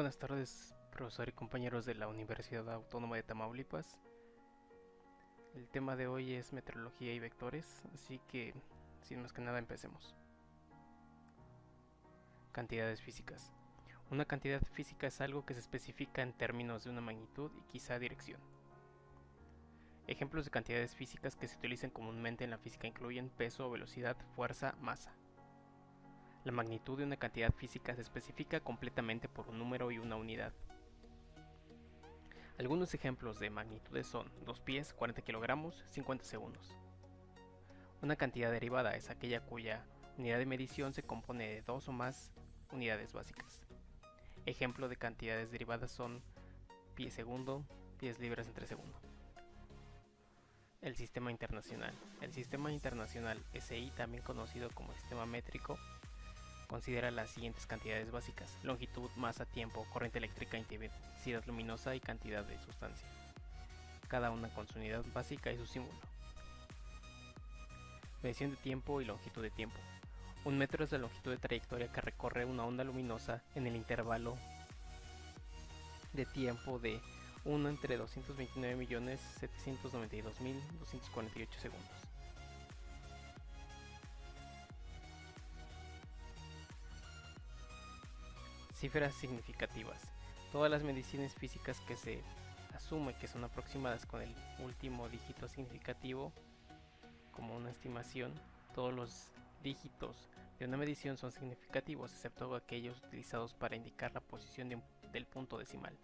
Buenas tardes, profesor y compañeros de la Universidad Autónoma de Tamaulipas. El tema de hoy es meteorología y vectores, así que sin más que nada empecemos. Cantidades físicas. Una cantidad física es algo que se especifica en términos de una magnitud y quizá dirección. Ejemplos de cantidades físicas que se utilizan comúnmente en la física incluyen peso, velocidad, fuerza, masa. La magnitud de una cantidad física se especifica completamente por un número y una unidad. Algunos ejemplos de magnitudes son 2 pies, 40 kilogramos, 50 segundos. Una cantidad derivada es aquella cuya unidad de medición se compone de dos o más unidades básicas. Ejemplo de cantidades derivadas son pie segundo, pies libres entre segundo. El sistema internacional. El sistema internacional SI, también conocido como sistema métrico, considera las siguientes cantidades básicas: longitud, masa, tiempo, corriente eléctrica, intensidad luminosa y cantidad de sustancia, cada una con su unidad básica y su símbolo. Medición de tiempo y longitud de tiempo. Un metro es la longitud de trayectoria que recorre una onda luminosa en el intervalo de tiempo de 1 entre 229.792.248 segundos. Cifras significativas. Todas las mediciones físicas que se asume que son aproximadas con el último dígito significativo como una estimación. Todos los dígitos de una medición son significativos, excepto aquellos utilizados para indicar la posición del punto decimal.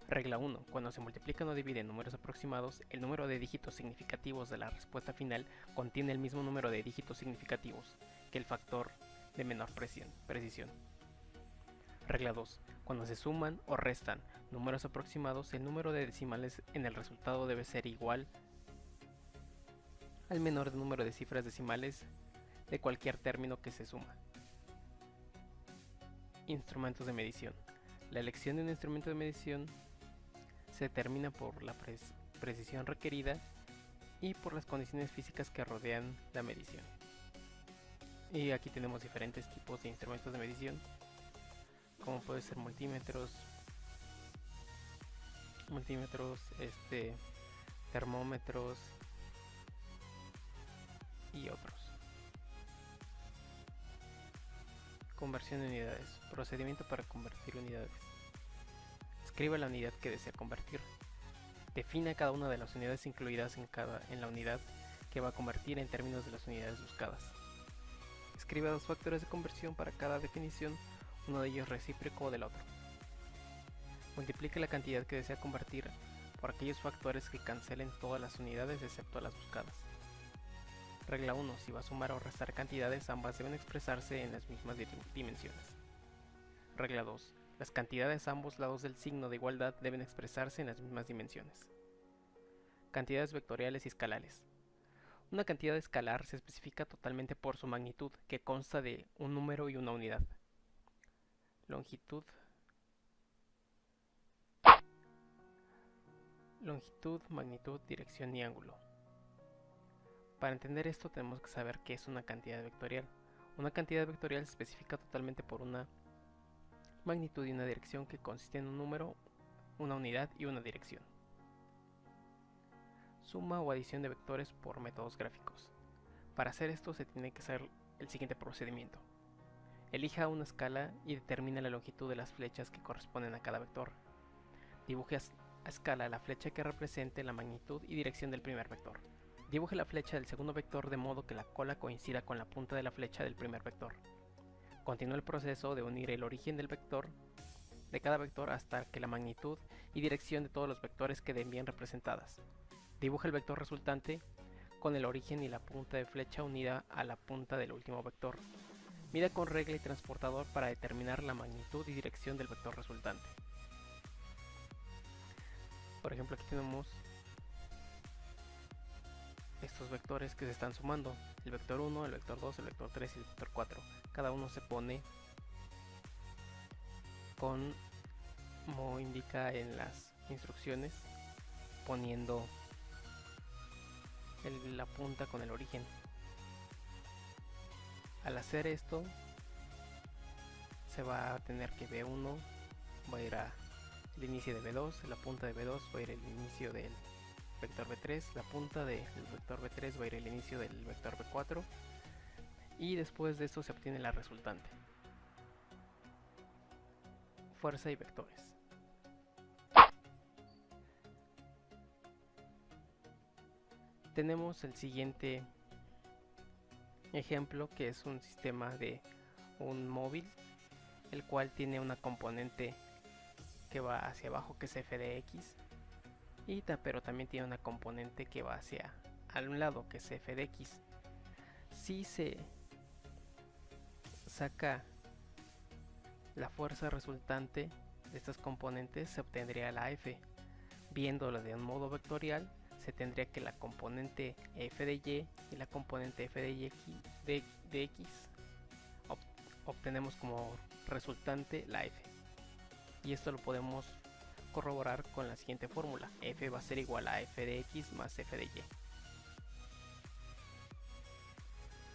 Regla 1. Cuando se multiplican o dividen números aproximados, el número de dígitos significativos de la respuesta final contiene el mismo número de dígitos significativos que el factor de menor precisión. Regla 2. Cuando se suman o restan números aproximados, el número de decimales en el resultado debe ser igual al menor número de cifras decimales de cualquier término que se suma. Instrumentos de medición. La elección de un instrumento de medición se determina por la precisión requerida y por las condiciones físicas que rodean la medición. Y aquí tenemos diferentes tipos de instrumentos de medición, como puede ser multímetros, termómetros y otros. Conversión de unidades. Procedimiento para convertir unidades. Escriba la unidad que desea convertir. Defina cada una de las unidades incluidas en la unidad que va a convertir en términos de las unidades buscadas. Escriba dos factores de conversión para cada definición, uno de ellos recíproco del otro. Multiplique la cantidad que desea convertir por aquellos factores que cancelen todas las unidades excepto las buscadas. Regla 1. Si va a sumar o restar cantidades, ambas deben expresarse en las mismas dimensiones. Regla 2. Las cantidades a ambos lados del signo de igualdad deben expresarse en las mismas dimensiones. Cantidades vectoriales y escalares. Una cantidad escalar se especifica totalmente por su magnitud, que consta de un número y una unidad. Longitud, magnitud, dirección y ángulo. Para entender esto tenemos que saber qué es una cantidad vectorial. Una cantidad vectorial se especifica totalmente por una magnitud y una dirección que consiste en un número, una unidad y una dirección. Suma o adición de vectores por métodos gráficos. Para hacer esto se tiene que hacer el siguiente procedimiento. Elija una escala y determina la longitud de las flechas que corresponden a cada vector. Dibuje a escala la flecha que represente la magnitud y dirección del primer vector. Dibuje la flecha del segundo vector de modo que la cola coincida con la punta de la flecha del primer vector. Continúa el proceso de unir el origen del vector de cada vector hasta que la magnitud y dirección de todos los vectores queden bien representadas. Dibuja el vector resultante con el origen y la punta de flecha unida a la punta del último vector. Mida con regla y transportador para determinar la magnitud y dirección del vector resultante. Por ejemplo, aquí tenemos estos vectores que se están sumando: el vector 1, el vector 2, el vector 3 y el vector 4. Cada uno se pone como indica en las instrucciones, poniendo la punta con el origen. Al hacer esto se va a tener que B1 va a ir al inicio de B2, la punta de B2 va a ir al inicio del vector B3, la punta del vector B3 va a ir al inicio del vector B4 y después de esto se obtiene la resultante. Fuerza y vectores. Tenemos el siguiente ejemplo, que es un sistema de un móvil, el cual tiene una componente que va hacia abajo, que es f de x, pero también tiene una componente que va hacia un lado, que es f de x. Si se saca la fuerza resultante de estas componentes, se obtendría la f. Viéndolo de un modo vectorial, se tendría que la componente f de y y la componente f de x obtenemos como resultante la f, y esto lo podemos corroborar con la siguiente fórmula: f va a ser igual a f de x más f de y.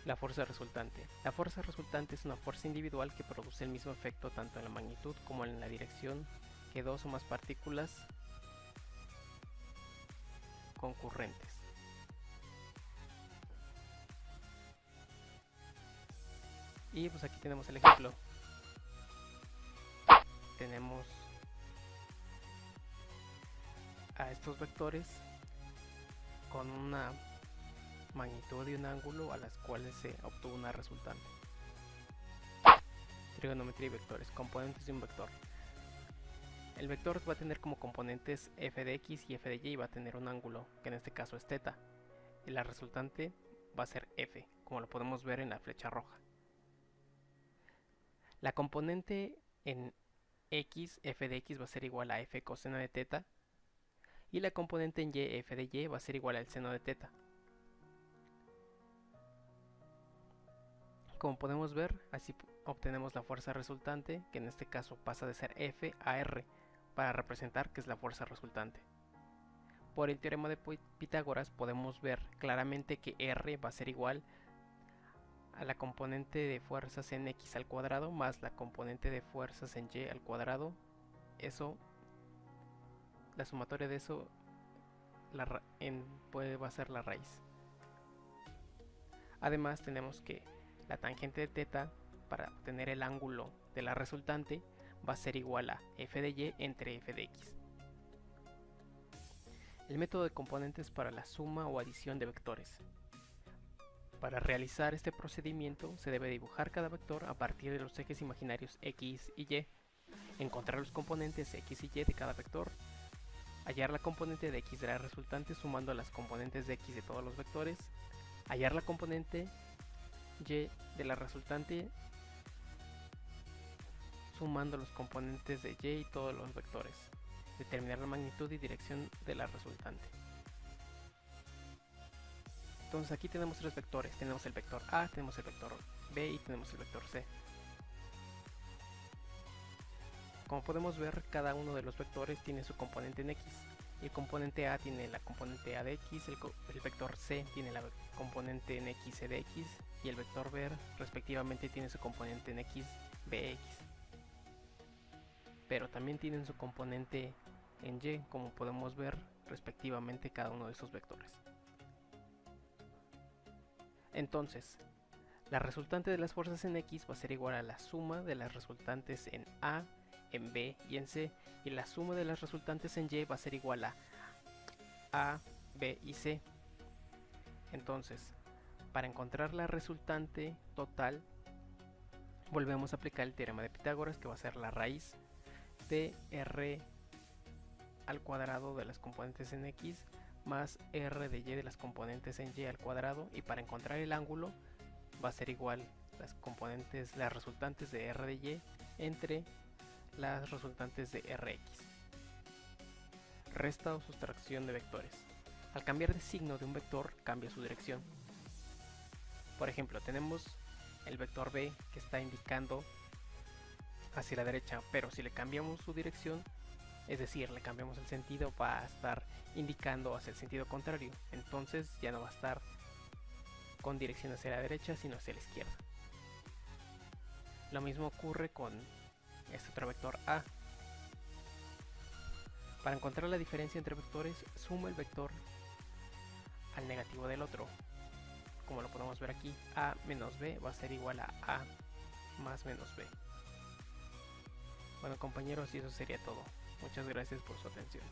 La fuerza resultante. La fuerza resultante es una fuerza individual que produce el mismo efecto tanto en la magnitud como en la dirección que dos o más partículas concurrentes. Y pues aquí tenemos el ejemplo. Tenemos a estos vectores con una magnitud y un ángulo a las cuales se obtuvo una resultante. Trigonometría y vectores. Componentes de un vector. El vector va a tener como componentes f de x y f de y, y va a tener un ángulo que en este caso es θ, y la resultante va a ser f, como lo podemos ver en la flecha roja. La componente en x, f de x, va a ser igual a f coseno de θ, y la componente en y, f de y, va a ser igual al seno de θ. Como podemos ver, así obtenemos la fuerza resultante, que en este caso pasa de ser F a R, para representar que es la fuerza resultante. Por el teorema de Pitágoras podemos ver claramente que R va a ser igual a la componente de fuerzas en x al cuadrado más la componente de fuerzas en y al cuadrado. Eso, la sumatoria de eso va a ser la raíz. Además tenemos que la tangente de θ, para obtener el ángulo de la resultante, va a ser igual a f de y entre f de x. El método de componentes para la suma o adición de vectores. Para realizar este procedimiento se debe dibujar cada vector a partir de los ejes imaginarios x y y, encontrar los componentes x y y de cada vector, hallar la componente de x de la resultante sumando las componentes de x de todos los vectores, hallar la componente y de la resultante sumando los componentes de y y todos los vectores, determinar la magnitud y dirección de la resultante. Entonces aquí tenemos tres vectores, tenemos el vector A, tenemos el vector B y tenemos el vector C. Como podemos ver, cada uno de los vectores tiene su componente en x. El componente A tiene la componente A de x, el vector C tiene la componente en x de x, y el vector B respectivamente tiene su componente en x, bx. Pero también tienen su componente en y, como podemos ver respectivamente cada uno de esos vectores. Entonces, la resultante de las fuerzas en x va a ser igual a la suma de las resultantes en A, en B y en C, y la suma de las resultantes en y va a ser igual a, B y C. Entonces, para encontrar la resultante total, volvemos a aplicar el teorema de Pitágoras, que va a ser la raíz de r al cuadrado de las componentes en x más r de y de las componentes en y al cuadrado, y para encontrar el ángulo va a ser igual las resultantes de r de y entre las resultantes de rx. Resta o sustracción de vectores. Al cambiar de signo de un vector, cambia su dirección. Por ejemplo, tenemos el vector b que está indicando hacia la derecha, pero si le cambiamos su dirección, es decir, le cambiamos el sentido, va a estar indicando hacia el sentido contrario. Entonces ya no va a estar con dirección hacia la derecha, sino hacia la izquierda. Lo mismo ocurre con este otro vector A. Para encontrar la diferencia entre vectores, suma el vector al negativo del otro. Como lo podemos ver aquí, a menos b va a ser igual a más menos b. Bueno compañeros, y eso sería todo. Muchas gracias por su atención.